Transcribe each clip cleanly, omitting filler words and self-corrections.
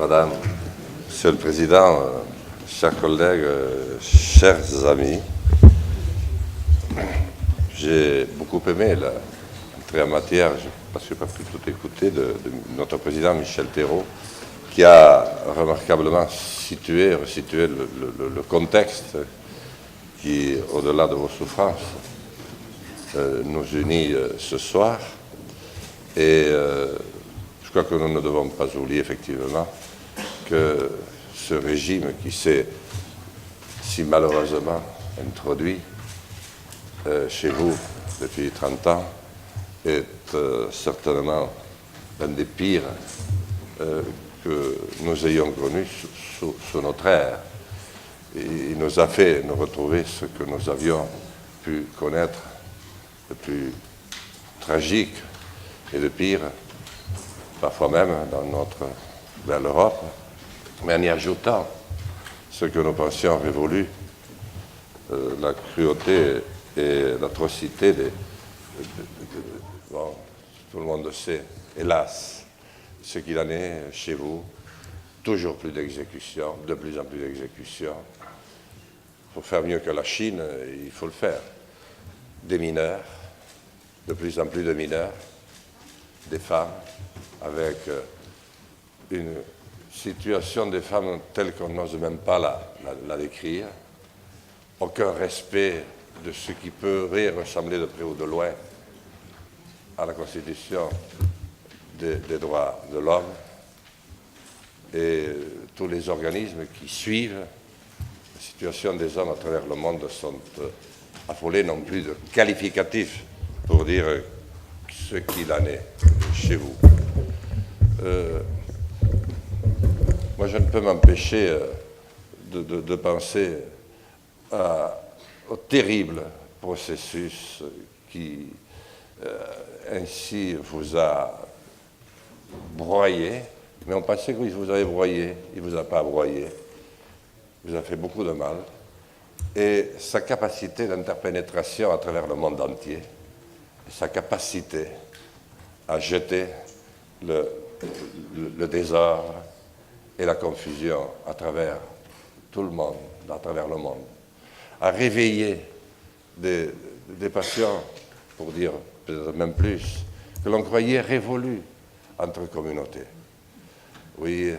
Madame, Monsieur le Président, chers collègues, chers amis, j'ai beaucoup aimé l'entrée en matière, parce que je n'ai pas pu tout écouter, de notre président Michel Thérault, qui a remarquablement resitué le contexte qui, au-delà de vos souffrances, nous unit ce soir. Et je crois que nous ne devons pas oublier effectivement que ce régime qui s'est si malheureusement introduit chez vous depuis 30 ans est certainement l'un des pires que nous ayons connus sous notre ère. Il nous a fait nous retrouver ce que nous avions pu connaître de plus tragique et de pire, parfois même vers l'Europe, mais en y ajoutant ce que nous pensions révolu, la cruauté et l'atrocité bon, tout le monde le sait, hélas, ce qu'il en est chez vous, toujours plus d'exécutions, de plus en plus d'exécutions. Pour faire mieux que la Chine, il faut le faire. Des mineurs, de plus en plus de mineurs, des femmes, avec une situation des femmes telle qu'on n'ose même pas la décrire, aucun respect de ce qui pourrait ressembler de près ou de loin à la Constitution des droits de l'homme, et tous les organismes qui suivent la situation des hommes à travers le monde sont affolés, non plus de qualificatifs pour dire ce qu'il en est chez vous. Moi, je ne peux m'empêcher de penser au terrible processus qui ainsi vous a broyé, mais on pensait qu'il vous avait broyé, il ne vous a pas broyé, il vous a fait beaucoup de mal, et sa capacité d'interpénétration à travers le monde entier, sa capacité à jeter le désordre et la confusion à travers tout le monde, à travers le monde, à réveiller des passions, pour dire peut-être même plus, que l'on croyait révolues entre communautés. Oui,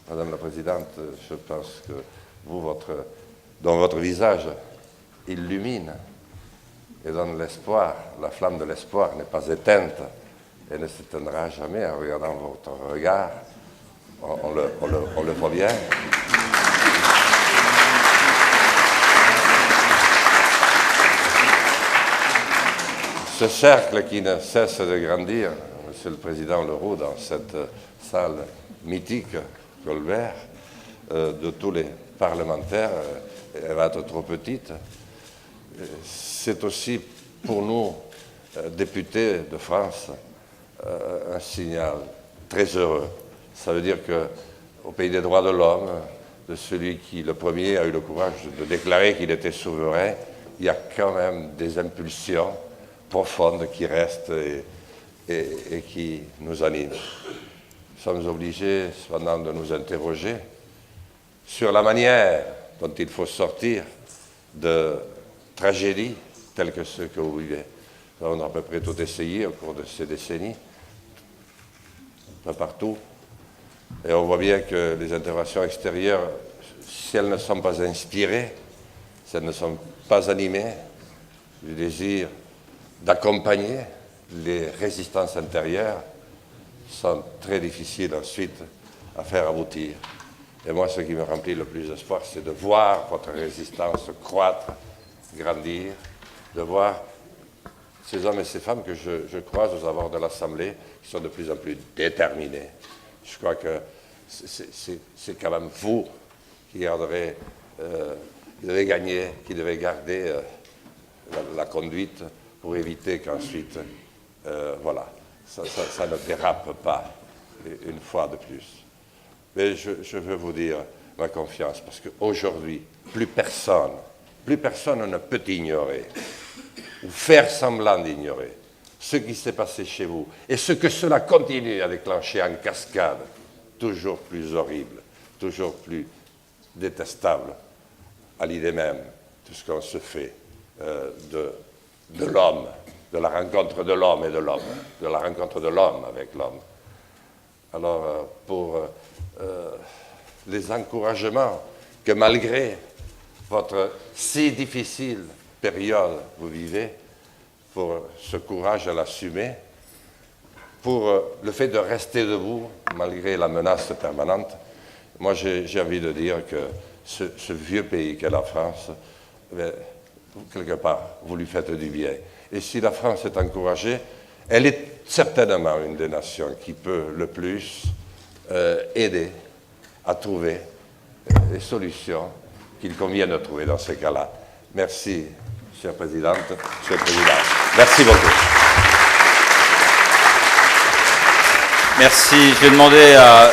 Madame la Présidente, je pense que vous, dont votre visage illumine et donne l'espoir, la flamme de l'espoir n'est pas éteinte et ne s'éteindra jamais en regardant votre regard. On le voit bien. Ce cercle qui ne cesse de grandir, Monsieur le Président Leroux, dans cette salle mythique, Colbert, de tous les parlementaires, elle va être trop petite. C'est aussi pour nous, députés de France, un signal très heureux. Ça veut dire qu'au pays des droits de l'homme, de celui qui, le premier, a eu le courage de déclarer qu'il était souverain, il y a quand même des impulsions profondes qui restent et qui nous animent. Nous sommes obligés, cependant, de nous interroger sur la manière dont il faut sortir de tragédies telles que ceux que vous vivez. Nous avons à peu près tout essayé au cours de ces décennies, un peu partout. Et on voit bien que les interventions extérieures, si elles ne sont pas inspirées, si elles ne sont pas animées du désir d'accompagner les résistances intérieures, sont très difficiles ensuite à faire aboutir. Et moi, ce qui me remplit le plus d'espoir, c'est de voir votre résistance croître, grandir, de voir ces hommes et ces femmes que je croise aux abords de l'Assemblée qui sont de plus en plus déterminés. Je crois que c'est quand même vous qui garderez, qui devez gagner, qui devez garder la conduite pour éviter qu'ensuite, voilà, ça ne dérape pas une fois de plus. Mais je veux vous dire ma confiance, parce qu'aujourd'hui, plus personne ne peut ignorer ou faire semblant d'ignorer ce qui s'est passé chez vous et ce que cela continue à déclencher en cascade toujours plus horrible, toujours plus détestable à l'idée même de ce qu'on se fait de l'homme, de la rencontre de l'homme et de l'homme, de la rencontre de l'homme avec l'homme. Alors, pour les encouragements que malgré votre si difficile période vous vivez, pour ce courage à l'assumer, pour le fait de rester debout malgré la menace permanente, moi j'ai envie de dire que ce vieux pays qu'est la France, quelque part, vous lui faites du bien. Et si la France est encouragée, elle est certainement une des nations qui peut le plus aider à trouver les solutions qu'il convient de trouver dans ces cas-là. Merci, chère Présidente, Monsieur le Président. Merci beaucoup. Merci. Je vais demander à